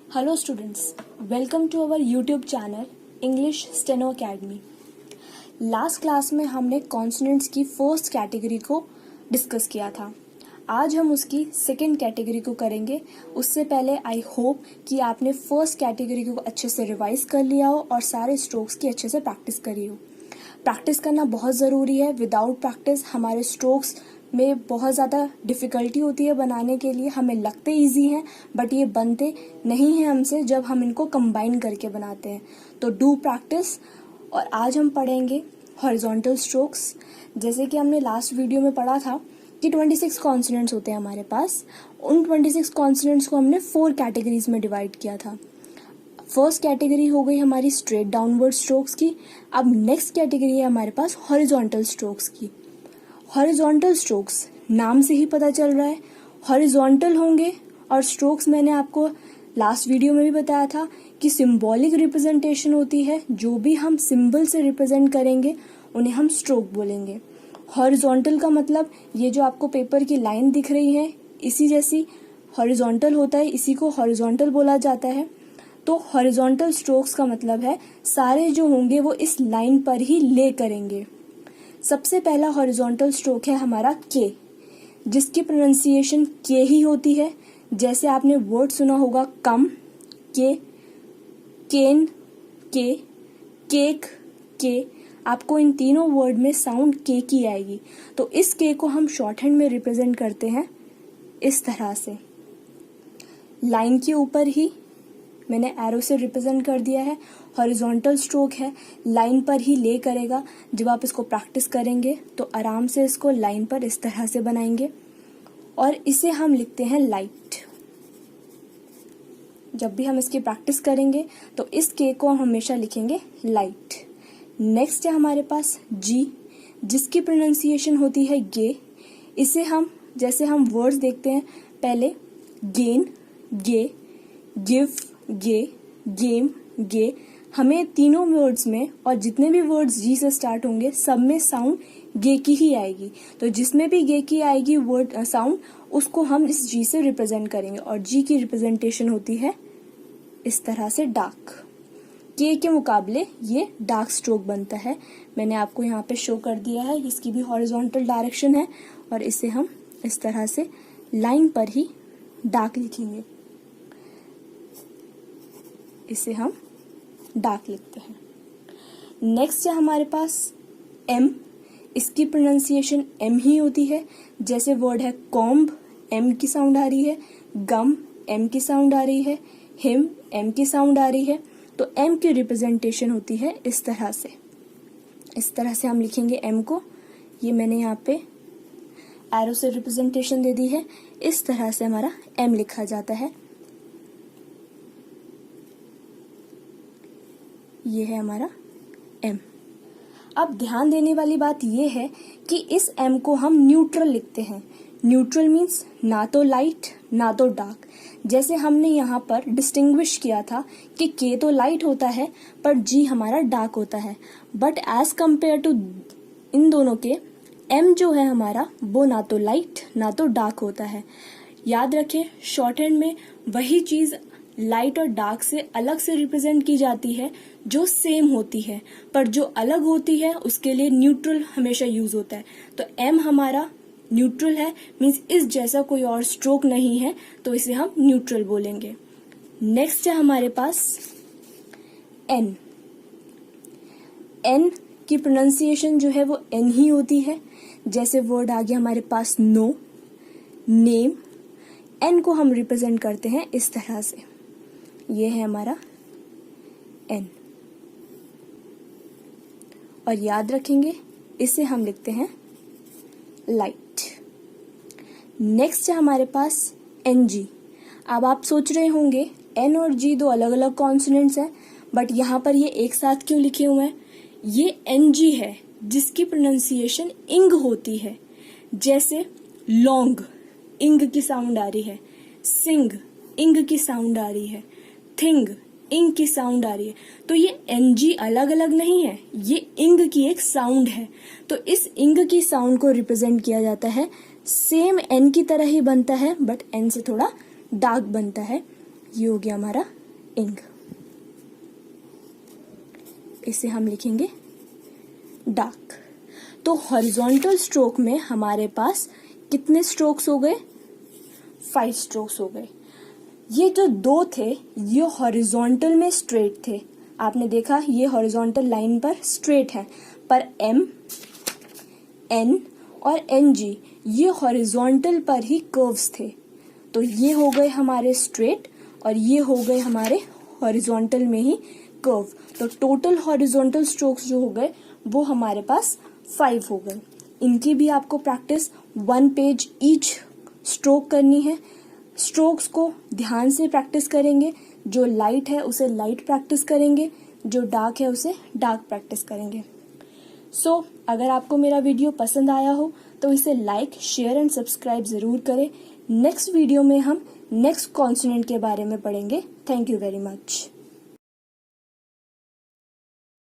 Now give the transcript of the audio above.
Hello students, welcome to our YouTube channel English steno academy. Last class में हमने consonants की first category को discuss किया था। आज हम उसकी सेकंड कैटेगरी को करेंगे। उससे पहले आई होप कि आपने फर्स्ट कैटेगरी को अच्छे से रिवाइज कर लिया हो और सारे स्ट्रोक्स की अच्छे से प्रैक्टिस करी हो। प्रैक्टिस करना बहुत ज़रूरी है। विदाउट प्रैक्टिस हमारे स्ट्रोक्स में बहुत ज़्यादा डिफ़िकल्टी होती है बनाने के लिए। हमें लगते ईजी हैं बट ये बनते नहीं हैं हमसे जब हम इनको कंबाइन करके बनाते हैं। तो डू प्रैक्टिस। और आज हम पढ़ेंगे हॉरिजॉन्टल स्ट्रोक्स। जैसे कि हमने लास्ट वीडियो में पढ़ा था कि 26 कॉन्सोनेंट्स होते हैं हमारे पास। उन 26 कॉन्सोनेंट्स को हमने 4 कैटेगरीज में डिवाइड किया था। फर्स्ट कैटेगरी हो गई हमारी स्ट्रेट डाउनवर्ड स्ट्रोक्स की। अब नेक्स्ट कैटेगरी है हमारे पास हॉरिजॉन्टल स्ट्रोक्स की। हॉरिजॉन्टल स्ट्रोक्स नाम से ही पता चल रहा है हॉरिजॉन्टल होंगे। और स्ट्रोक्स मैंने आपको लास्ट वीडियो में भी बताया था कि सिंबॉलिक रिप्रेजेंटेशन होती है। जो भी हम सिंबल से रिप्रेजेंट करेंगे उन्हें हम स्ट्रोक बोलेंगे। हॉरिजॉन्टल का मतलब ये जो आपको पेपर की लाइन दिख रही है इसी जैसी हॉरिजॉन्टल होता है, इसी को हॉरिजॉन्टल बोला जाता है। तो हॉरिजॉन्टल स्ट्रोक्स का मतलब है सारे जो होंगे वो इस लाइन पर ही ले करेंगे। सबसे पहला हॉरिजॉन्टल स्ट्रोक है हमारा के, जिसकी प्रोनाउंसिएशन के ही होती है। जैसे आपने वर्ड सुना होगा कम, के, केन, के, केक, के, आपको इन तीनों वर्ड में साउंड के की आएगी। तो इस के को हम शॉर्ट हैंड में रिप्रेजेंट करते हैं इस तरह से। लाइन के ऊपर ही मैंने एरो से रिप्रेजेंट कर दिया है। हॉरिजॉन्टल स्ट्रोक है, लाइन पर ही ले करेगा। जब आप इसको प्रैक्टिस करेंगे तो आराम से इसको लाइन पर इस तरह से बनाएंगे और इसे हम लिखते हैं लाइट। जब भी हम इसकी प्रैक्टिस करेंगे तो इस के को हम हमेशा लिखेंगे लाइट। नेक्स्ट है हमारे पास जी, जिसकी प्रोनाउंसिएशन होती है गे। इसे हम जैसे हम वर्ड्स देखते हैं पहले गेन, गे, गिव, गे, गेम, गे, हमें तीनों वर्ड्स में और जितने भी वर्ड्स जी से स्टार्ट होंगे सब में साउंड गे की ही आएगी। तो जिसमें भी गे की आएगी वर्ड साउंड उसको हम इस जी से रिप्रेजेंट करेंगे और जी की रिप्रेजेंटेशन होती है इस तरह से डार्क। के मुकाबले ये डार्क स्ट्रोक बनता है। मैंने आपको यहाँ पे शो कर दिया है, इसकी भी हॉरिजॉन्टल डायरेक्शन है और इसे हम इस तरह से लाइन पर ही डार्क लिखेंगे। इसे हम डार्क लिखते हैं। नेक्स्ट है हमारे पास एम, इसकी प्रोनाउंसिएशन एम ही होती है। जैसे वर्ड है कॉम्ब, एम की साउंड आ रही है, गम, एम की साउंड आ रही है, हिम, एम की साउंड आ रही है। तो एम की रिप्रेजेंटेशन होती है इस तरह से। इस तरह से हम लिखेंगे एम को। ये मैंने यहाँ पे एरो से रिप्रेजेंटेशन दे दी है। इस तरह से हमारा एम लिखा जाता है। ये है हमारा एम। अब ध्यान देने वाली बात ये है कि इस एम को हम न्यूट्रल लिखते हैं। न्यूट्रल मीन्स ना तो लाइट ना तो डार्क। जैसे हमने यहाँ पर डिस्टिंग्विश किया था कि के तो लाइट होता है पर जी हमारा डार्क होता है। बट एज कंपेयर टू इन दोनों के एम जो है हमारा वो ना तो लाइट ना तो डार्क होता है। याद रखें शॉर्ट हैंड में वही चीज़ लाइट और डार्क से अलग से रिप्रेजेंट की जाती है जो सेम होती है, पर जो अलग होती है उसके लिए न्यूट्रल हमेशा यूज होता है। तो एम हमारा न्यूट्रल है, मीन्स इस जैसा कोई और स्ट्रोक नहीं है, तो इसे हम न्यूट्रल बोलेंगे। नेक्स्ट है हमारे पास एन। एन की प्रोनाउंसिएशन जो है वो एन ही होती है। जैसे वर्ड आ गया हमारे पास नो, नेम, एन को हम रिप्रेजेंट करते हैं इस तरह से। ये है हमारा एन और याद रखेंगे इसे हम लिखते हैं लाइट। नेक्स्ट है हमारे पास एन जी। अब आप सोच रहे होंगे एन और जी दो अलग अलग कॉन्सोनेंट्स हैं बट यहाँ पर ये एक साथ क्यों लिखे हुए हैं। ये एन जी है जिसकी प्रोनाउंसिएशन इंग होती है। जैसे लॉन्ग, इंग की साउंड आ रही है। सिंग, इंग की साउंड आ रही है। थिंग, इंग की साउंड आ रही है। तो ये एनजी अलग अलग नहीं है, ये इंग की एक साउंड है। तो इस इंग की साउंड को रिप्रेजेंट किया जाता है। सेम एन की तरह ही बनता है बट एन से थोड़ा डार्क बनता है। ये हो गया हमारा इंग, इसे हम लिखेंगे डार्क। तो हॉरिजॉन्टल स्ट्रोक में हमारे पास कितने स्ट्रोक्स हो गए? 5 स्ट्रोक्स हो गए। ये जो 2 थे ये हॉरिजॉन्टल में स्ट्रेट थे, आपने देखा ये हॉरिजॉन्टल लाइन पर स्ट्रेट है, पर M, N और NG ये हॉरिजॉन्टल पर ही कर्व्स थे। तो ये हो गए हमारे स्ट्रेट और ये हो गए हमारे हॉरिजॉन्टल में ही कर्व। तो टोटल हॉरिजॉन्टल स्ट्रोक्स जो हो गए वो हमारे पास 5 हो गए। इनकी भी आपको प्रैक्टिस 1 पेज ईच स्ट्रोक करनी है। स्ट्रोक्स को ध्यान से प्रैक्टिस करेंगे, जो लाइट है उसे लाइट प्रैक्टिस करेंगे, जो डार्क है उसे डार्क प्रैक्टिस करेंगे। सो अगर आपको मेरा वीडियो पसंद आया हो तो इसे लाइक, शेयर एंड सब्सक्राइब ज़रूर करें। नेक्स्ट वीडियो में हम नेक्स्ट कॉन्सोनेंट के बारे में पढ़ेंगे। Thank you very much.